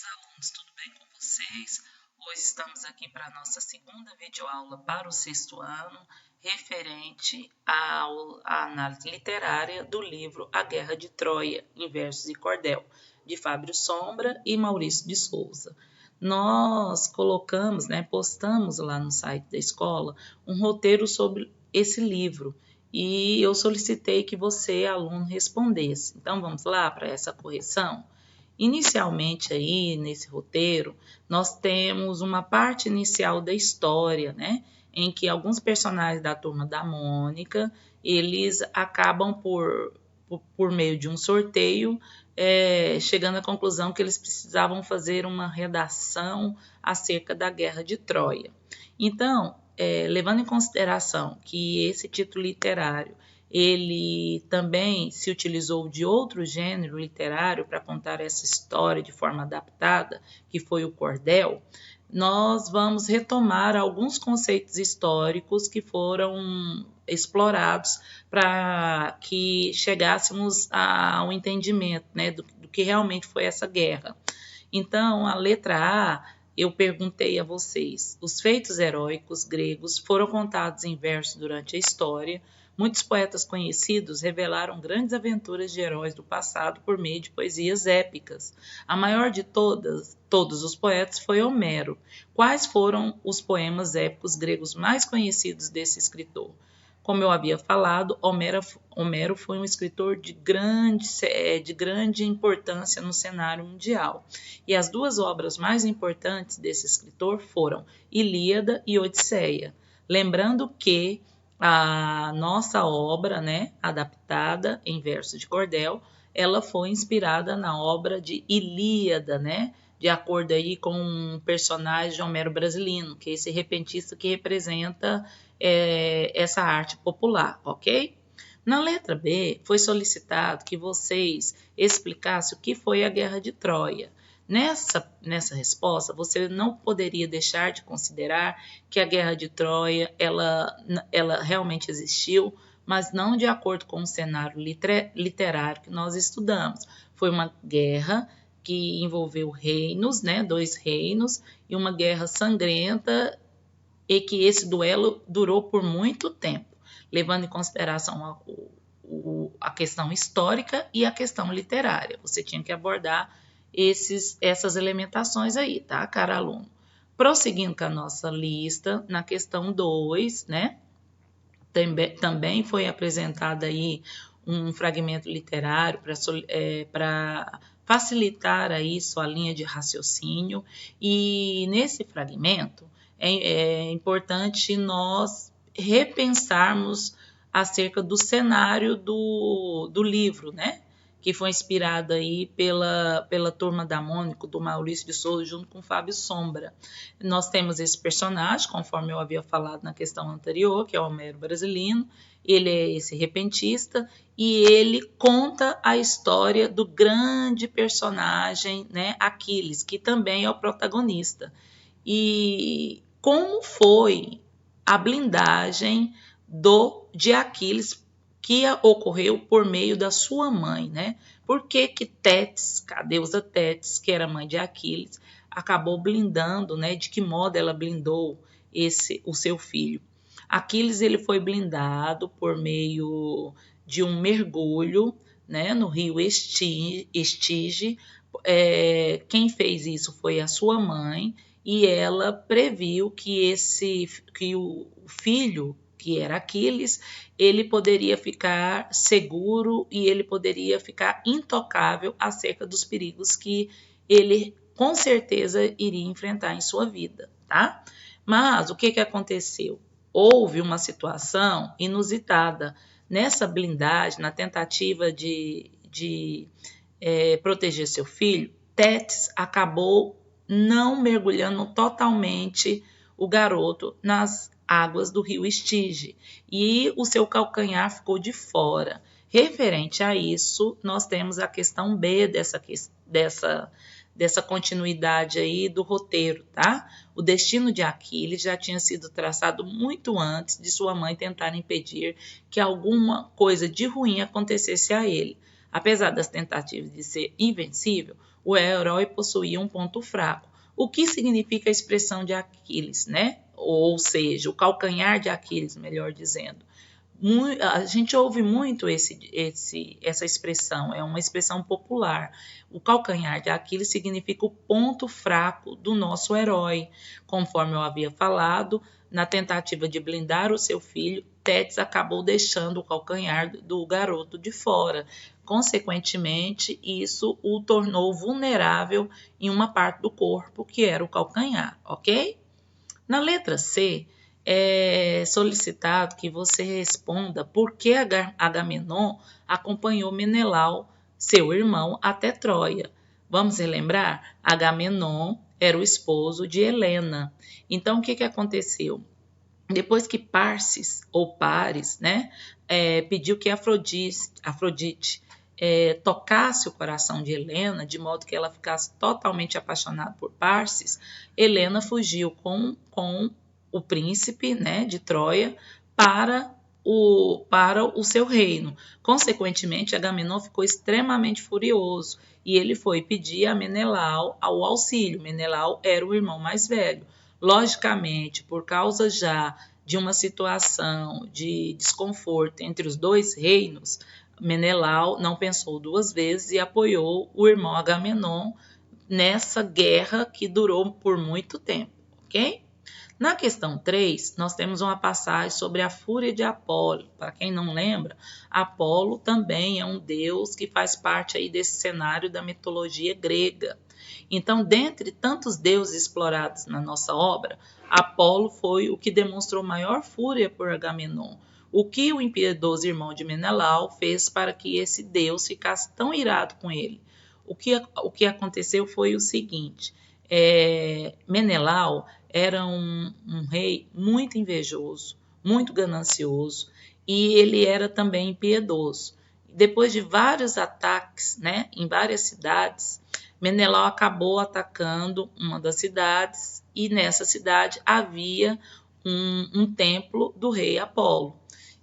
meus alunos, tudo bem com vocês? Hoje estamos aqui para a nossa segunda videoaula para o sexto ano, referente à análise literária do livro A Guerra de Troia, em versos e cordel, de Fábio Sombra e Maurício de Souza. Nós colocamos, postamos lá no site da escola um roteiro sobre esse livro e eu solicitei que você, aluno, respondesse. Então vamos lá para essa correção? Inicialmente aí nesse roteiro, nós temos uma parte inicial da história, em que alguns personagens da Turma da Mônica, eles acabam por meio de um sorteio, chegando à conclusão que eles precisavam fazer uma redação acerca da Guerra de Troia. Então, levando em consideração que esse título literário ele também se utilizou de outro gênero literário para contar essa história de forma adaptada, que foi o cordel, nós vamos retomar alguns conceitos históricos que foram explorados para que chegássemos ao entendimento, do que realmente foi essa guerra. Então, a letra A, eu perguntei a vocês, os feitos heróicos gregos foram contados em versos durante a história. Muitos poetas conhecidos revelaram grandes aventuras de heróis do passado por meio de poesias épicas. A maior de todos os poetas foi Homero. Quais foram os poemas épicos gregos mais conhecidos desse escritor? Como eu havia falado, Homero foi um escritor de grande importância no cenário mundial. E as duas obras mais importantes desse escritor foram Ilíada e Odisseia. Lembrando que a nossa obra, adaptada em verso de cordel, ela foi inspirada na obra de Ilíada, de acordo aí com um personagem de Homero Brasilino, que é esse repentista que representa essa arte popular, ok? Na letra B, foi solicitado que vocês explicassem o que foi a Guerra de Troia. Nessa resposta, você não poderia deixar de considerar que a Guerra de Troia ela realmente existiu, mas não de acordo com o cenário literário que nós estudamos. Foi uma guerra que envolveu reinos, dois reinos, e uma guerra sangrenta, e que esse duelo durou por muito tempo, levando em consideração a questão histórica e a questão literária. Você tinha que abordar essas elementações aí, tá, cara aluno? Prosseguindo com a nossa lista, na questão 2, também foi apresentado aí um fragmento literário para facilitar aí sua linha de raciocínio, e nesse fragmento é importante nós repensarmos acerca do cenário do livro, que foi inspirado aí pela Turma da Mônica, do Maurício de Souza, junto com Fábio Sombra. Nós temos esse personagem, conforme eu havia falado na questão anterior, que é o Homero Brasilino. Ele é esse repentista e ele conta a história do grande personagem, Aquiles, que também é o protagonista. E como foi a blindagem de Aquiles que ocorreu por meio da sua mãe, Por que Tétis, a deusa Tétis, que era mãe de Aquiles, acabou blindando, de que modo ela blindou o seu filho? Aquiles ele foi blindado por meio de um mergulho, no rio Estige. Quem fez isso foi a sua mãe, e ela previu que o filho, que era Aquiles, ele poderia ficar seguro e ele poderia ficar intocável acerca dos perigos que ele com certeza iria enfrentar em sua vida, tá? Mas o que aconteceu? Houve uma situação inusitada nessa blindagem, na tentativa de proteger seu filho. Tétis acabou não mergulhando totalmente o garoto nas águas do rio Estige, e o seu calcanhar ficou de fora. Referente a isso, nós temos a questão B dessa continuidade aí do roteiro, tá? O destino de Aquiles já tinha sido traçado muito antes de sua mãe tentar impedir que alguma coisa de ruim acontecesse a ele. Apesar das tentativas de ser invencível, o herói possuía um ponto fraco. O que significa a expressão de Aquiles, né? Ou seja, o calcanhar de Aquiles, melhor dizendo. A gente ouve muito essa expressão, é uma expressão popular. O calcanhar de Aquiles significa o ponto fraco do nosso herói. Conforme eu havia falado, na tentativa de blindar o seu filho, Tétis acabou deixando o calcanhar do garoto de fora. Consequentemente, isso o tornou vulnerável em uma parte do corpo, que era o calcanhar, ok? Na letra C, é solicitado que você responda por que Agamenon acompanhou Menelau, seu irmão, até Troia. Vamos relembrar? Agamenon era o esposo de Helena. Então, o que aconteceu? Depois que Parsis, ou Paris, né, pediu que Afrodite tocasse o coração de Helena, de modo que ela ficasse totalmente apaixonada por Parsis, Helena fugiu com o príncipe, né, de Troia para o seu reino. Consequentemente, Agamenon ficou extremamente furioso e ele foi pedir a Menelau ao auxílio. Menelau era o irmão mais velho. Logicamente, por causa já de uma situação de desconforto entre os dois reinos, Menelau não pensou duas vezes e apoiou o irmão Agamenon nessa guerra que durou por muito tempo, ok? Na questão 3, nós temos uma passagem sobre a fúria de Apolo. Para quem não lembra, Apolo também é um deus que faz parte aí desse cenário da mitologia grega. Então, dentre tantos deuses explorados na nossa obra, Apolo foi o que demonstrou maior fúria por Agamenon. O que o impiedoso irmão de Menelau fez para que esse deus ficasse tão irado com ele? O que aconteceu foi o seguinte: Menelau era um rei muito invejoso, muito ganancioso, e ele era também impiedoso. Depois de vários ataques, né, em várias cidades, Menelau acabou atacando uma das cidades e nessa cidade havia um templo do rei Apolo.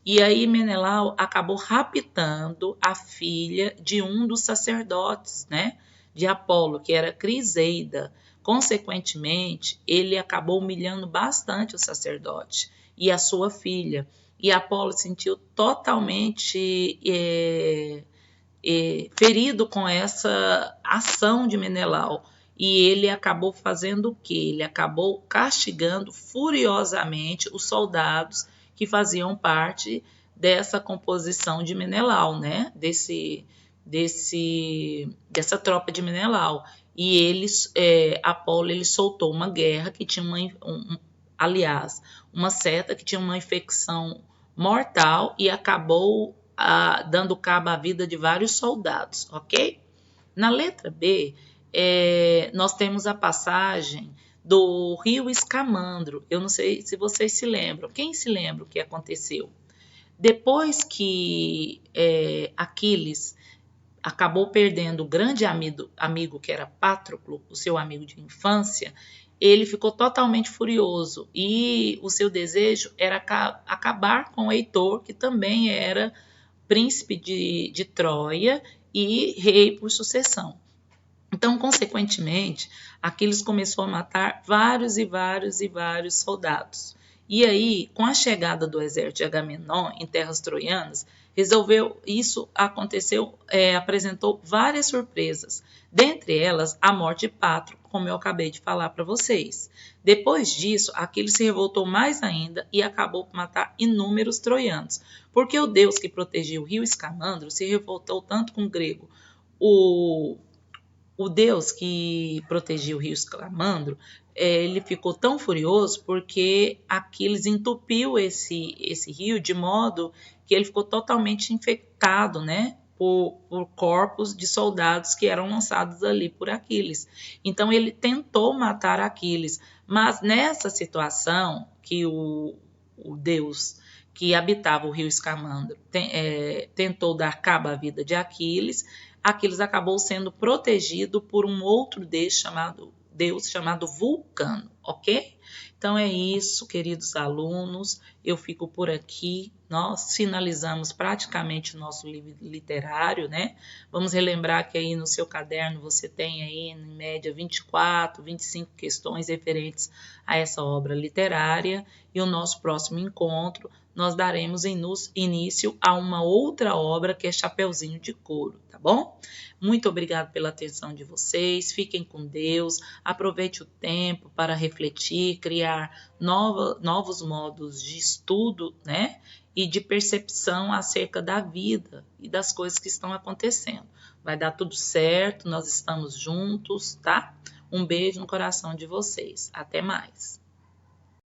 E aí Menelau acabou raptando a filha de um dos sacerdotes, né, de Apolo, que era Criseida. Consequentemente, ele acabou humilhando bastante o sacerdote e a sua filha. E Apolo se sentiu totalmente ferido com essa ação de Menelau. E ele acabou fazendo o quê? Ele acabou castigando furiosamente os soldados que faziam parte dessa composição de Menelau, né? Dessa tropa de Menelau. E Apolo ele soltou uma guerra que tinha uma seta que tinha uma infecção mortal e acabou dando cabo à vida de vários soldados, ok? Na letra B, nós temos a passagem do rio Escamandro. Eu não sei se vocês se lembram. Quem se lembra o que aconteceu? Depois que Aquiles acabou perdendo o grande amigo que era Patroclo, o seu amigo de infância, ele ficou totalmente furioso e o seu desejo era acabar com Heitor, que também era príncipe de Troia e rei por sucessão. Então, consequentemente, Aquiles começou a matar vários e vários e vários soldados. E aí, com a chegada do exército de Agamenon em terras troianas, apresentou várias surpresas. Dentre elas, a morte de Patroclo, como eu acabei de falar para vocês. Depois disso, Aquiles se revoltou mais ainda e acabou por matar inúmeros troianos, porque o deus que protegia o rio Escamandro se revoltou tanto com o grego. O deus que protegia o rio Escamandro, ele ficou tão furioso porque Aquiles entupiu esse rio de modo que ele ficou totalmente infectado, né, por corpos de soldados que eram lançados ali por Aquiles. Então ele tentou matar Aquiles, mas nessa situação que o deus que habitava o rio Escamandro tentou dar cabo à vida de Aquiles, Aquiles acabou sendo protegido por um outro deus chamado Vulcano, ok? Então é isso, queridos alunos. eu fico por aqui. Nós finalizamos praticamente o nosso livro literário, né? Vamos relembrar que aí no seu caderno você tem aí, em média, 24, 25 questões referentes a essa obra literária. E o nosso próximo encontro, nós daremos início a uma outra obra que é Chapeuzinho de Couro, tá bom? Muito obrigado pela atenção de vocês, fiquem com Deus, aproveite o tempo para refletir, criar novos modos de estudo, né? E de percepção acerca da vida e das coisas que estão acontecendo. Vai dar tudo certo, nós estamos juntos, tá? Um beijo no coração de vocês. Até mais.